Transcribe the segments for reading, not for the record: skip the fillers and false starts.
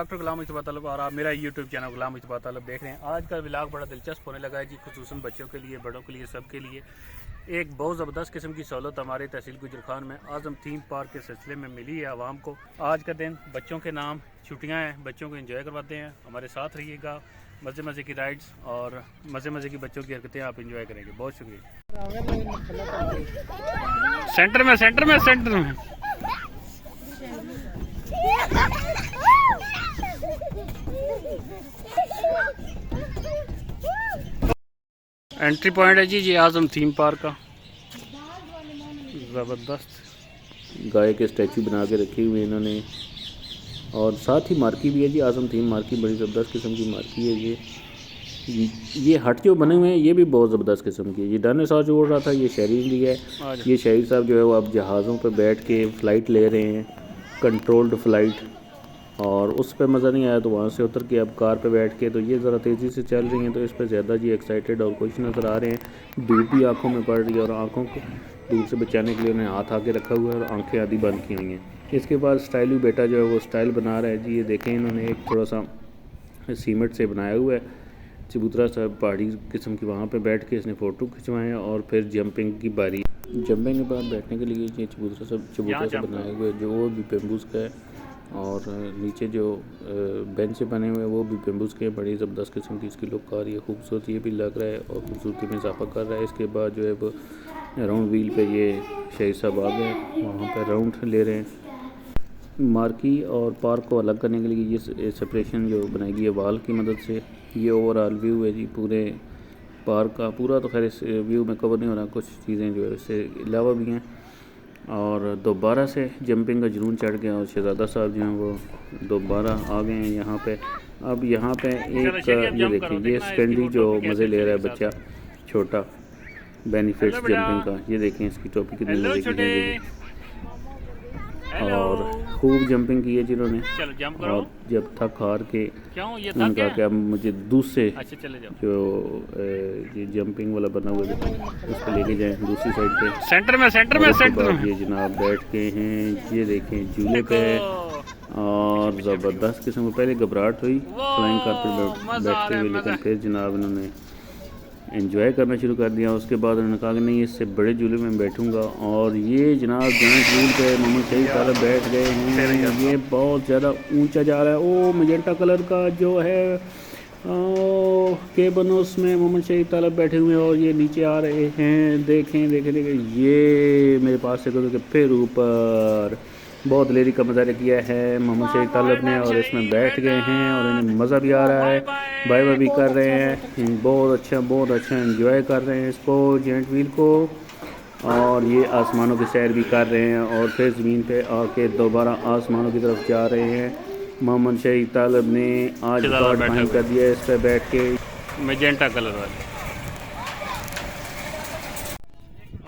Doctor Ghulam Mustafa तलब और आप मेरा यूट्यूब चैनल गुलाम मुस्तफा तलब देख रहे हैं। आज का व्लॉग बड़ा दिलचस्प होने लगा है जी, खुसूसन बच्चों के लिए, बड़ों के लिए, सबके लिए। एक बहुत ज़बरदस्त किस्म की सहूलत हमारे तहसील गुजर खान में आज़म थीम पार्क के सिलसिले में मिली है आवाम को। आज का दिन बच्चों के नाम, छुट्टियाँ हैं, बच्चों को एंजॉय करवाते हैं। हमारे साथ रहिएगा, मज़े मज़े की राइड्स और मज़े मज़े की बच्चों की हरकतें आप एंजॉय करेंगे। बहुत शुक्रिया। सेंटर में सेंटर में सेंटर में एंट्री पॉइंट है जी आज़म थीम पार्क का। ज़बरदस्त गाय के स्टैचू बना के रखे हुए इन्होंने, और साथ ही मार्की भी है जी। आज़म थीम मार्की बड़ी ज़बरदस्त किस्म की मार्की है। ये हट जो बने हुए हैं ये भी बहुत ज़बरदस्त किस्म की है। ये डायनासोर जो उड़ रहा था ये शहरी लिया है। ये शहरी साहब जो है वो अब जहाज़ों पर बैठ के फ़्लाइट ले रहे हैं, कंट्रोल्ड फ़्लाइट, और उस पर मज़ा नहीं आया तो वहाँ से उतर के अब कार पे बैठ के, तो ये ज़रा तेज़ी से चल रही हैं तो इस पर ज़्यादा जी एक्साइटेड और खुश नज़र आ रहे हैं। धूप भी आँखों में पड़ रही है और आँखों को धूप से बचाने के लिए उन्हें हाथ आके रखा हुआ है और आंखें आधी बंद की हुई हैं। इसके बाद स्टाइलू बेटा जो है वो स्टाइल बना रहा है जी। ये देखें इन्होंने एक थोड़ा सा सीमेंट से बनाया हुआ है चबूतरा साहब पहाड़ी किस्म की, वहाँ पे बैठ के इसने फ़ोटो खिंचवाए हैं। और फिर जंपिंग की बारी, जंपिंग के बाद बैठने के लिए ये चबूतरा से बनाए हुए जो वो भी बेम्बूस का है, और नीचे जो बेंच से बने हुए हैं वो भी बेम्बूस के। बड़ी ज़बरदस्त किस्म की इसकी लुक आ रही है, खूबसूरत ये भी लग रहा है और खूबसूरती में इजाफा कर रहा है। इसके बाद जो है वो राउंड व्हील पे ये शहीद साहब आ गए, वहाँ पर राउंड ले रहे हैं। मार्की और पार्क को अलग करने के लिए ये सेपरेशन जो बनाई गई है वाल की मदद से। ये ओवरऑल व्यू है जी पूरे पार्क का। पूरा तो खैर इस व्यू में कवर नहीं हो रहा, कुछ चीज़ें जो है इससे अलावा भी हैं। और दोबारा से जंपिंग का जुनून चढ़ गया और शहजादा साहब जो हैं वो दोबारा आ गए हैं यहाँ पे। अब यहाँ पे एक ये देखिए, ये सेकेंडरी जो मज़े ले रहा है बच्चा छोटा, बेनिफिट्स जंपिंग का। ये देखें इसकी टोपी कितनी मज़े की है, और खूब जंपिंग की है जिन्होंने। और जब थक हार के उनका क्या मुझे दूसरे जो ये जंपिंग वाला बना हुआ है उस पर लेके जाएं दूसरी साइड पे, सेंटर में ये जनाब बैठ के हैं। ये देखें झूले पे, और ज़बरदस्त किस्म को पहले घबराहट हुई फ्लाइंग कारपेट बैठते हुए, लेकिन फिर जनाब इन्होंने एंजॉय करना शुरू कर दिया। उसके बाद उन्होंने कहा कि नहीं, इससे बड़े झूले में बैठूंगा। और ये जनाब जॉइंट व्हील पे मोहम्मद शहीद तालब बैठ गए हैं। ये बहुत ज़्यादा ऊंचा जा रहा है। ओ मजेंटा कलर का जो है केबनोस में मोहम्मद शहीद तालब बैठे हुए हैं और ये नीचे आ रहे हैं। देखें देखें देखें, ये मेरे पास से गुजर के फिर ऊपर बहुत लेरी का मज़ा किया है मोहम्मद शहीद तालब ने, और इसमें बैठ गए हैं और इन्हें मज़ा भी आ रहा है, बाय बाय भी कर रहे हैं। बहुत अच्छा एंजॉय कर रहे हैं इसको, जॉइंट व्हील को। और ये आसमानों की सैर भी कर रहे हैं और फिर ज़मीन पे आके दोबारा आसमानों की तरफ जा रहे हैं। मोहम्मद शहीद तालब ने आज रिकॉर्ड कायम कर दिया इस पर बैठ के, मैजेंटा कलर वाले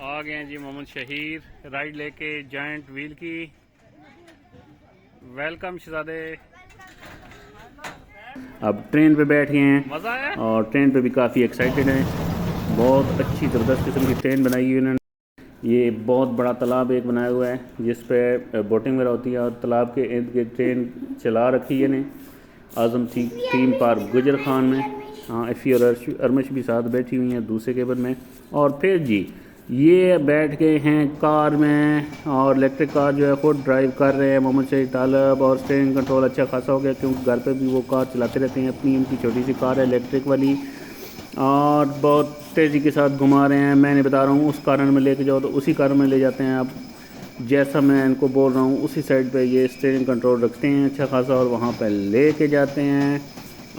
आ गए हैं जी। मोहम्मद शहीद राइड लेके जॉइंट व्हील की। वेलकम शहजादे। अब ट्रेन पे बैठ गए हैं, मज़ा आया, और ट्रेन पे भी काफ़ी एक्साइटेड हैं। बहुत अच्छी ज़बरदस्त किस्म की ट्रेन बनाई हुई उन्होंने। ये बहुत बड़ा तालाब एक बनाया हुआ है जिस पे बोटिंग वगैरह होती है, और तालाब के इर्द गिर्द ट्रेन चला रखी है ने आज़म थीम पार्क गुजर खान में। हाँ, इफ़ी और अरमश भी साथ बैठी हुई हैं दूसरे केबल में। और फिर जी ये बैठ गए हैं कार में, और इलेक्ट्रिक कार जो है ख़ुद ड्राइव कर रहे हैं मोहम्मद शहीद तालब। और स्टीयरिंग कंट्रोल अच्छा खासा हो गया क्योंकि घर पे भी वो कार चलाते रहते हैं अपनी। उनकी छोटी सी कार है इलेक्ट्रिक वाली, और बहुत तेज़ी के साथ घुमा रहे हैं। मैंने बता रहा हूँ उस कारण में लेके जाओ तो उसी कारण में ले जाते हैं। आप जैसा मैं इनको बोल रहा हूँ उसी साइड पे ये स्टीयरिंग कंट्रोल रखते हैं अच्छा खासा, और वहाँ पे लेके जाते हैं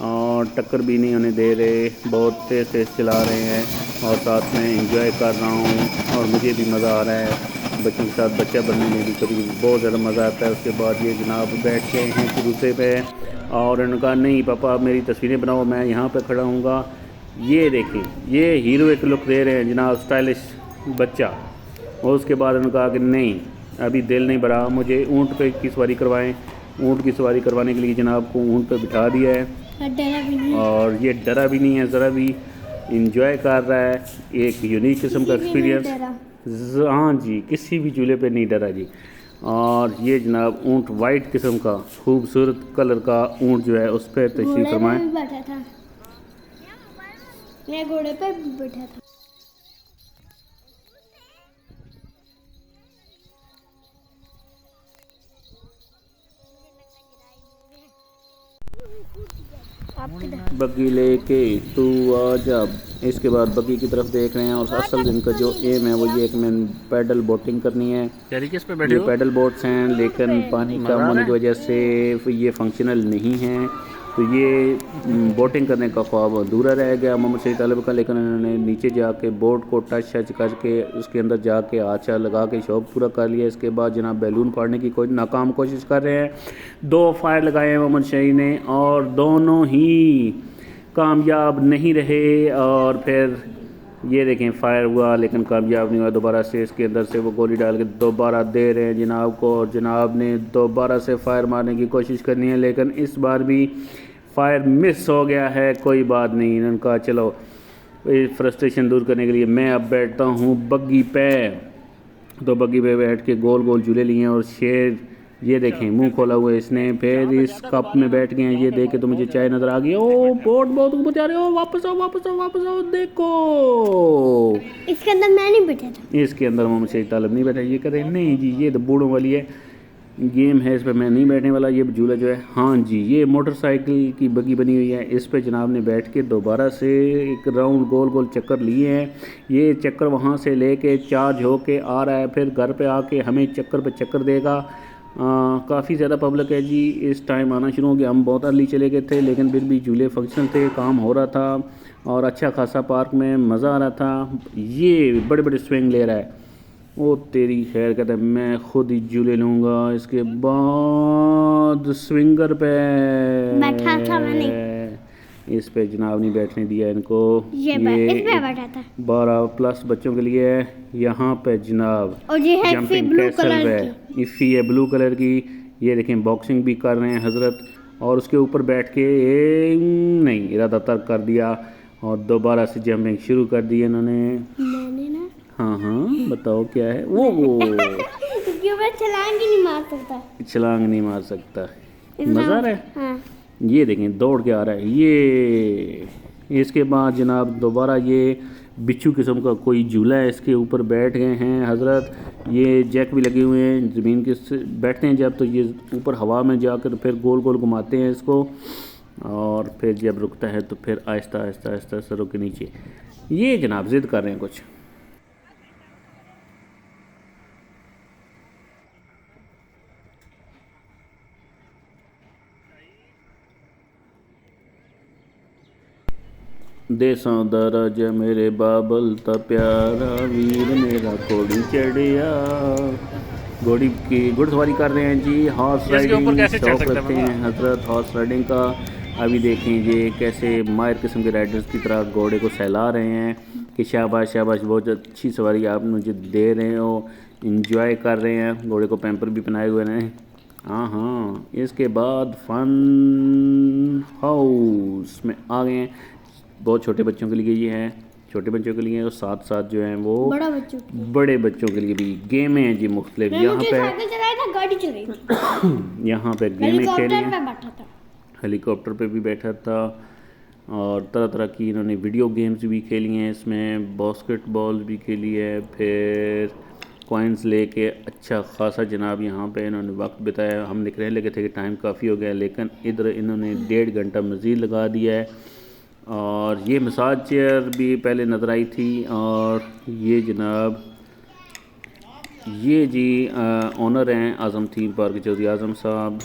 और टक्कर भी नहीं होने दे रहे। बहुत तेज़ चला रहे हैं और साथ में एंजॉय कर रहा हूँ और मुझे भी मज़ा आ रहा है। बच्चों के साथ बच्चा बनने में भी कभी बहुत ज़्यादा मज़ा आता है। उसके बाद ये जनाब बैठ के हैं दूसरे पे, और उन्होंने कहा नहीं पापा आप मेरी तस्वीरें बनाओ, मैं यहाँ पे खड़ा हूँगा। ये देखें, ये हीरो एक लुक दे रहे हैं जनाब, स्टाइलिश बच्चा। और उसके बाद उन्होंने कहा कि नहीं अभी दिल नहीं भरा, मुझे ऊँट पे की सवारी करवाएं। ऊँट की सवारी करवाने के लिए जनाब को ऊँट पे बिठा दिया है, और ये डरा भी नहीं है, ज़रा भी इंजॉय कर रहा है। एक यूनिक किस्म का एक्सपीरियंस। हाँ जी, किसी भी झूले पे नहीं डरा जी। और ये जनाब ऊँट वाइट किस्म का खूबसूरत कलर का ऊँट जो है उस पर तशरीफ़ फरमाएं। बैठा था मैं, घोड़े पे बैठा था। बग्गी लेके तू आ जा। इसके बाद बग्गी की तरफ देख रहे हैं और असल इनका जो एम है वो ये कि मैं पैडल बोटिंग करनी है। किस पे बैठे ये हो? पैडल बोट्स हैं लेकिन पानी कम होने की वजह से ये फंक्शनल नहीं हैं, तो ये बोटिंग करने का ख्वाब अधूरा रह गया मोहम्मद शहीद तालिब का। लेकिन उन्होंने नीचे जाके बोट को टच करके उसके अंदर जाके आचा लगा के शौक पूरा कर लिया। इसके बाद जनाब बैलून फाड़ने की कोई नाकाम कोशिश कर रहे हैं। 2 फायर लगाए हैं मोहम्मद शहीद ने और दोनों ही कामयाब नहीं रहे। और फिर ये देखें फायर हुआ लेकिन कामयाब नहीं हुआ। दोबारा से इसके अंदर से वो गोली डाल के दोबारा दे रहे हैं जनाब को, और जनाब ने दोबारा से फायर मारने की कोशिश करनी है लेकिन इस बार भी फायर मिस हो गया है। कोई बात नहीं, इन्होंने कहा चलो फ्रस्ट्रेशन दूर करने के लिए मैं अब बैठता हूँ बग्गी पे। तो बग्गी पे बैठ के गोल गोल झूले लिए हैं और शेर ये देखें मुंह खोला हुआ है इसने। फिर इस कप में बैठ गए हैं। ये देखे तो मुझे चाय नज़र आ गई। ओ बोट बहुत ऊपर जा रहे हो, वापस आओ वापस आओ वापस आओ। देखो इसके अंदर मैं नहीं बैठा था। इसके अंदर मोहम्मद शहीद तालिब नहीं बैठा। ये कह रहे नहीं जी ये तो बूढ़ों वाली है गेम है, इस पर मैं नहीं बैठने वाला। ये झूला जो है, हाँ जी ये मोटरसाइकिल की बग्गी बनी हुई है। इस पे जनाब ने बैठ के दोबारा से एक राउंड गोल गोल चक्कर लिए हैं। ये चक्कर वहाँ से लेके चार्ज होके आ रहा है, फिर घर पे आके हमें चक्कर पे चक्कर देगा। काफ़ी ज़्यादा पब्लिक है जी। इस टाइम आना शुरू हो गया। हम बहुत अर्ली चले गए थे लेकिन फिर भी झूले फंक्शन थे, काम हो रहा था और अच्छा खासा पार्क में मज़ा आ रहा था। ये बड़े बड़े स्विंग ले रहा है। ओ तेरी खैर, कहता है मैं खुद ही झूले लूँगा। इसके बाद स्विंगर पे बैठा था मैंने। इस पे जनाब नहीं बैठने दिया इनको। ये इस पे बैठा था। 12+ बच्चों के लिए है यहाँ पे जनाब। और ये है जंपिंग ब्लू कैसल कलर है, इफ़ी है ब्लू कलर की। ये देखें बॉक्सिंग भी कर रहे हैं हजरत, और उसके ऊपर बैठ के नहीं इरादा तर्क कर दिया और दोबारा से जंपिंग शुरू कर दी इन्होंने। मैंने ना हाँ हाँ बताओ क्या है वो क्यों मैं छलांग ही नहीं मार सकता। छलांग नहीं मार सकता, मज़ा आ रहा है। हाँ। ये देखें दौड़ के आ रहा है ये। इसके बाद जनाब दोबारा ये बिच्छू किस्म का कोई झूला है, इसके ऊपर बैठ गए हैं हजरत। ये जैक भी लगे हुए हैं, ज़मीन के बैठते हैं जब तो ये ऊपर हवा में जाकर फिर गोल गोल घुमाते हैं इसको, और फिर जब रुकता है तो फिर आहिस्ता आहिस्ता आहिस्ता सरों के नीचे। ये जनाब ज़िद कर रहे हैं कुछ। देसां दा राजा मेरे बाबल ता प्यारा वीर मेरा घोड़ी चढ़िया। घोड़ी की घुड़सवारी कर रहे हैं जी, हॉर्स राइडिंग शौक रखते हैं हजरत हॉर्स राइडिंग का। अभी देखें ये कैसे माहिर किस्म के राइडर्स की तरह घोड़े को सहला रहे हैं कि शाबाश शाबाश बहुत अच्छी सवारी आप मुझे दे रहे हो। इंजॉय कर रहे हैं, घोड़े को पैम्पर भी पहनाए हुए हैं। हाँ हाँ। इसके बाद फन हाउस में आ गए हैं। बहुत छोटे बच्चों के लिए ये है, छोटे बच्चों के लिए, और साथ साथ जो है वो बड़े बच्चों के लिए भी गेमें हैं जी मुख्तलिफ। यहाँ पे यहाँ पे गेमें खेली हैं। हेलीकॉप्टर पे भी बैठा था और तरह तरह की इन्होंने वीडियो गेम्स भी खेली हैं इसमें, बास्केटबॉल भी खेली है, फिर कॉइन्स लेके अच्छा खासा जनाब यहाँ पे इन्होंने वक्त बिताया। हम निकलने लगे थे कि टाइम काफ़ी हो गया लेकिन इधर इन्होंने 1.5 घंटा मज़ीद लगा दिया है। और ये मसाज चेयर भी पहले नज़र आई थी, और ये जनाब ये जी ओनर हैं आज़म थीम पार्क चौधरी आज़म साहब,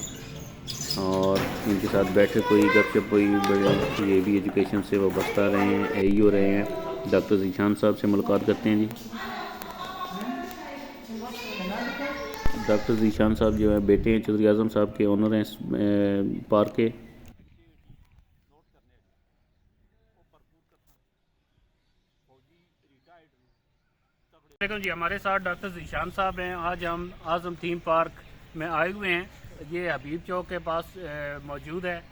और इनके साथ बैठे कोई गपशप कोई बड़े ये भी एजुकेशन से वाबस्ता रहे हैं, AEO रहे हैं। डॉक्टर ज़ीशान साहब से मुलाकात करते हैं जी। डॉक्टर ज़ीशान साहब जो है बेटे हैं चौधरी आज़म साहब के, ओनर हैं इस पार्क के। जी हमारे साथ डॉक्टर ज़ीशान साहब हैं। आज हम आज़म थीम पार्क में आए हुए हैं। ये हबीब चौक के पास मौजूद है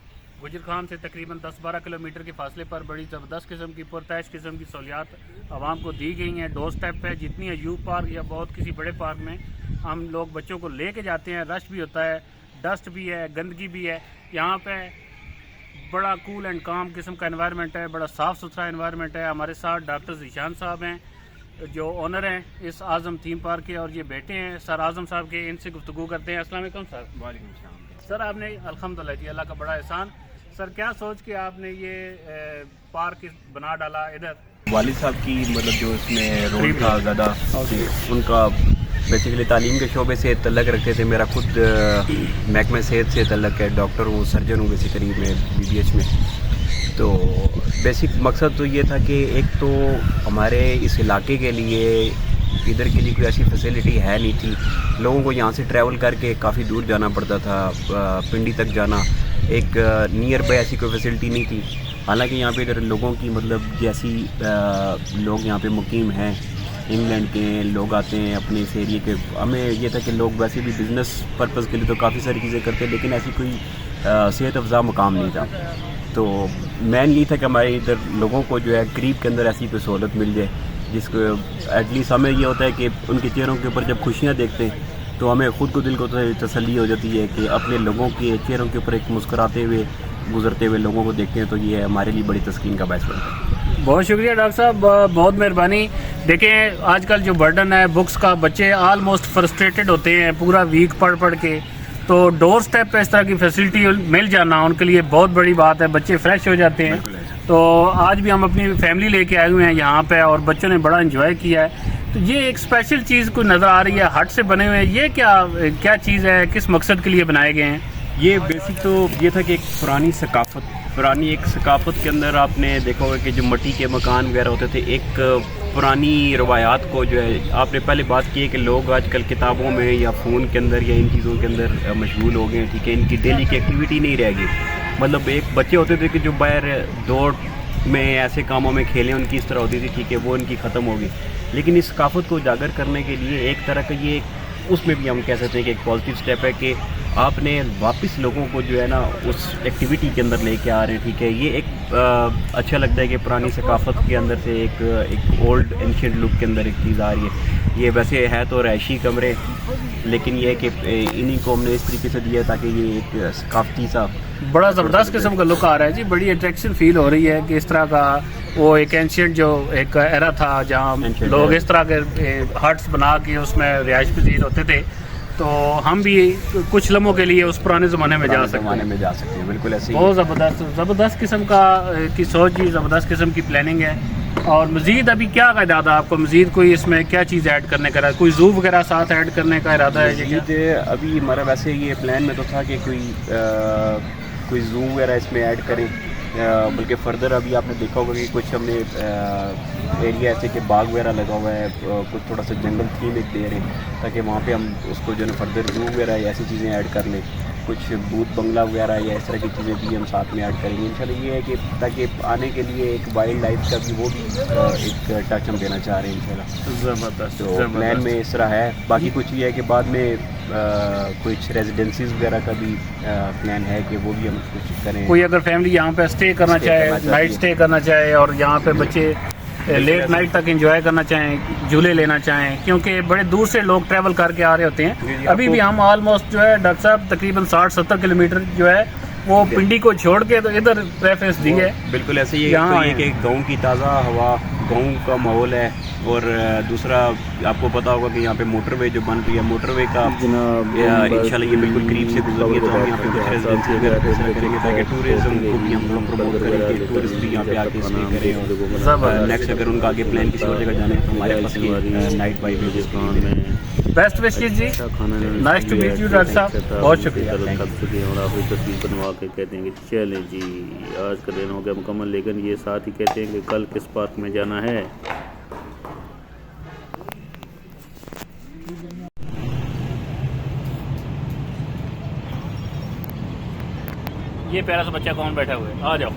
गुजर खान से तकरीबन 10-12 किलोमीटर के फासले पर बड़ी ज़बरदस्त किस्म की पुरतैश किस्म की सहूलियात आवाम को दी गई हैं। डोर स्टेप है, जितनी है यू पार्क या बहुत किसी बड़े पार्क में हम लोग बच्चों को ले के जाते हैं। रश भी होता है, डस्ट भी है, गंदगी भी है। यहाँ पे बड़ा कूल एंड काम किस्म का एनवायरनमेंट है, बड़ा साफ़ सुथरा एनवायरनमेंट है। हमारे साथ डॉक्टर ज़ीशान साहब हैं जो ओनर हैं इस आज़म थीम पार्क के, और ये बेटे हैं सर आज़म साहब के। इनसे गुफ्तगू करते हैं। अस्सलाम वालेकुम सर। वालेकुम सलाम। सर आपने अल्हम्दुलिल्लाह जी, अल्लाह का बड़ा एहसान। सर क्या सोच के आपने ये पार्क बना डाला इधर? वालिद साहब की मतलब जो इसमें रोल था ज़्यादा, उनका बेसिकली तालीम के शोबे से तल्लक रखते थे। मेरा खुद महकमे सेहत से तल्लक है, डॉक्टर हूँ, सर्जन हूँ बेसिकली मैं BBH में। तो बेसिक मकसद तो ये था कि एक तो हमारे इस इलाके के लिए इधर के लिए कोई ऐसी फैसिलिटी है नहीं थी। लोगों को यहाँ से ट्रैवल करके काफ़ी दूर जाना पड़ता था, पिंडी तक जाना। एक नियर बाय ऐसी कोई फैसिलिटी नहीं थी। हालांकि यहाँ पे इधर लोगों की मतलब जैसी लोग यहाँ पे मुकीम हैं, इंग्लैंड के लोग आते हैं अपने इस एरिए के। हमें ये था कि लोग वैसे भी बिज़नेस पर्पज़ के लिए तो काफ़ी सारी चीज़ें करते हैं, लेकिन ऐसी कोई सेहत अफ़ज़ा मुकाम नहीं था। तो मेन यही था कि हमारे इधर लोगों को जो है करीब के अंदर ऐसी कोई सहूलत मिल जाए जिसको एटलीस्ट हमें ये होता है कि उनके चेहरों के ऊपर जब खुशियाँ देखते हैं तो हमें ख़ुद को दिल को तसल्ली हो जाती है कि अपने लोगों के चेहरों के ऊपर एक मुस्कुराते हुए गुजरते हुए लोगों को देखते हैं, तो ये हमारे लिए बड़ी तस्कीन का बायस बनता है। बहुत शुक्रिया डॉक्टर साहब, बहुत मेहरबानी। देखें आजकल जो बर्डन है बुक्स का, बच्चे आलमोस्ट फ्रस्ट्रेटेड होते हैं पूरा वीक पढ़ के। तो डोर स्टेप पे इस तरह की फैसिलिटी मिल जाना उनके लिए बहुत बड़ी बात है, बच्चे फ्रेश हो जाते हैं। तो आज भी हम अपनी फैमिली लेके आए हुए हैं यहाँ पे और बच्चों ने बड़ा एंजॉय किया है। तो ये एक स्पेशल चीज़ कोई नज़र आ रही है, हट से बने हुए हैं, ये क्या चीज़ है, किस मकसद के लिए बनाए गए हैं? ये बेसिक तो ये था कि एक पुरानी एक सकाफत के अंदर आपने देखा होगा कि जो मिट्टी के मकान वगैरह होते थे, एक पुरानी रवायात को जो है आपने पहले बात की है कि लोग आजकल किताबों में या फ़ोन के अंदर या इन चीज़ों के अंदर मशगूल हो गए हैं। ठीक है, इनकी डेली की एक्टिविटी नहीं रह गई। मतलब एक बच्चे होते थे कि जो बाहर दौड़ में ऐसे कामों में खेलें, उनकी इस तरह होती थी, ठीक है, वो इनकी ख़त्म होगी। लेकिन इस सकाफत को उजागर करने के लिए एक तरह का ये उसमें भी हम कह सकते हैं कि एक पॉजिटिव स्टेप है कि आपने वापस लोगों को जो है ना उस एक्टिविटी के अंदर लेके आ रहे हैं। ठीक है, ये एक अच्छा लगता है कि पुरानी सकाफत के अंदर से एक ओल्ड एंशिएंट लुक के अंदर एक चीज़ आ रही है। ये वैसे है तो रहायशी कमरे, लेकिन ये है कि इन्हीं को हमने इस तरीके से दिया ताकि ये एक सकाफती सा बड़ा ज़बरदस्त किस्म का लुक आ रहा है जी। बड़ी अट्रैक्शन फील हो रही है कि इस तरह का वो एक एंशिएंट जो एक एरा था जहाँ लोग इस तरह के हट्स बना के उसमें रिहाइश पजीर होते थे। तो हम भी कुछ लम्हों के लिए उस पुराने ज़माने में जा सकते हैं। बिल्कुल ऐसे बहुत ज़बरदस्त किस्म की सोच जी, ज़बरदस्त किस्म की प्लानिंग है। और मज़ीद अभी क्या का इरादा आपको, मज़ीद कोई इसमें क्या चीज़ ऐड करने का, कोई ज़ू वगैरह साथ ऐड करने का इरादा है? अभी हमारा वैसे ये प्लान में तो था कि कोई ज़ू वगैरह इसमें ऐड करें, बल्कि फ़र्दर अभी आपने देखा होगा कि कुछ हमने एरिया ऐसे कि बाग वगैरह लगा हुआ है, कुछ थोड़ा सा जंगल थीम एक दे रहे हैं ताकि वहाँ पे हम उसको जो है फर्दर ज़ू वगैरह ऐसी चीज़ें ऐड कर लें। कुछ बूथ बंगला वगैरह या इस तरह की चीज़ें भी हम साथ में ऐड करेंगे इंशाल्लाह। ये है कि ताकि आने के लिए एक वाइल्ड लाइफ का भी वो भी एक टच हम देना चाह रहे हैं इंशाल्लाह। ज़बरदस्त। तो प्लान में इस तरह है। बाकी कुछ ये है कि बाद में कुछ रेजिडेंसीज वगैरह का भी प्लान है कि वो भी हम कुछ करें। कोई अगर फैमिली यहाँ पे स्टे करना चाहे, नाइट स्टे करना चाहे और यहाँ पे बच्चे लेट नाइट तक एंजॉय करना चाहें, झूले लेना चाहें, क्योंकि बड़े दूर से लोग ट्रैवल करके आ रहे होते हैं। अभी भी हम ऑलमोस्ट जो है डॉक्टर साहब तकरीबन 60-70 किलोमीटर जो है वो पिंडी को छोड़ के तो इधर प्रेफरेंस दी है। बिल्कुल ऐसे ही तो ये कि गाँव की ताज़ा हवा, गाँव का माहौल है। और दूसरा आपको पता होगा कि यहाँ पे मोटरवे जो बन रही है, मोटरवे का इंशाल्लाह ये बिल्कुल करीब से गुजर रही है। तो हम यहाँ पे कुछ रेजिडेंसी वगैरह करेंगे ताकि टूरिज्म को भी हम लोग प्रमोट करेंगे, टूरिस्ट भी यहाँ पे आके स्टे करें। और नेक्स्ट अगर उनका आगे प्लान किसी और जगह जाने तो हमारे पास night vibe best wishes ji. Nice to meet you doctor साहब, बहुत शुक्रिया। और आप तस्वीर बनवा के कहते हैं कि चलें जी आज का दिन हो गया मुकम्मल, लेकिन ये साथ ही कहते हैं कि कल किस पार्क में जाना है। ये प्यारा सा बच्चा कौन बैठा हुआ है, आ जाओ।